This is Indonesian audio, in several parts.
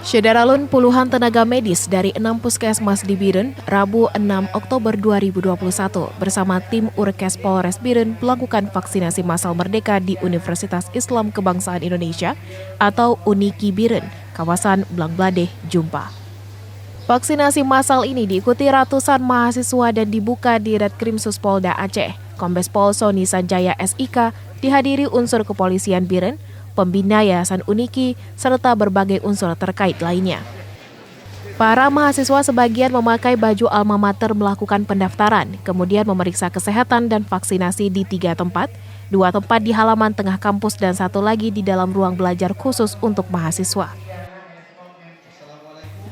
Syederalun puluhan tenaga medis dari 6 puskesmas di Biren, Rabu 6 Oktober 2021 bersama tim Urkes Polres Biren melakukan vaksinasi massal merdeka di Universitas Islam Kebangsaan Indonesia atau UNIKI Biren, kawasan Blangbladeh, Jumpa. Vaksinasi massal ini diikuti ratusan mahasiswa dan dibuka di Retkrimsus Polda Aceh. Kombes Pol Sony Sanjaya SIK dihadiri unsur kepolisian Biren, pembina Yayasan UNIKI, serta berbagai unsur terkait lainnya. Para mahasiswa sebagian memakai baju alma mater melakukan pendaftaran, kemudian memeriksa kesehatan dan vaksinasi di 3 tempat, 2 tempat di halaman tengah kampus dan 1 lagi di dalam ruang belajar khusus untuk mahasiswa.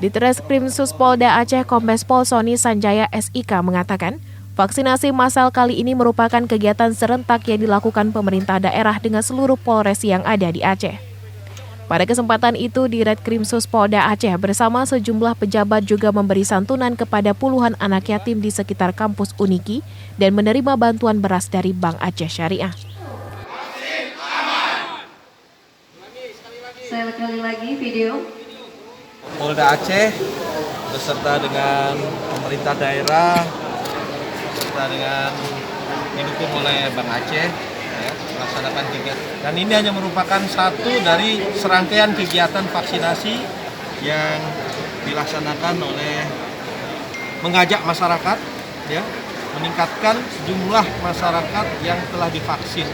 Di Retkrimsus Polda Aceh, Kombes Pol Sony Sanjaya SIK mengatakan, vaksinasi massal kali ini merupakan kegiatan serentak yang dilakukan pemerintah daerah dengan seluruh polres yang ada di Aceh. Pada kesempatan itu, di Retkrimsus Polda Aceh bersama sejumlah pejabat juga memberi santunan kepada puluhan anak yatim di sekitar kampus UNIKI dan menerima bantuan beras dari Bank Aceh Syariah. Saya sekali lagi video. Polda Aceh beserta dengan pemerintah daerah dengan didukung oleh Bank Aceh melaksanakan kegiatan. Dan ini hanya merupakan satu dari serangkaian kegiatan vaksinasi yang dilaksanakan oleh mengajak masyarakat meningkatkan jumlah masyarakat yang telah divaksin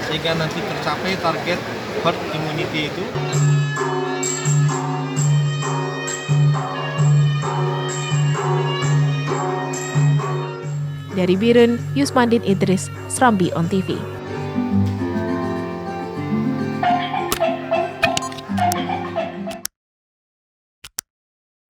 sehingga nanti tercapai target herd immunity itu. Dari Biren, Yusmandin Idris, Serambi On TV.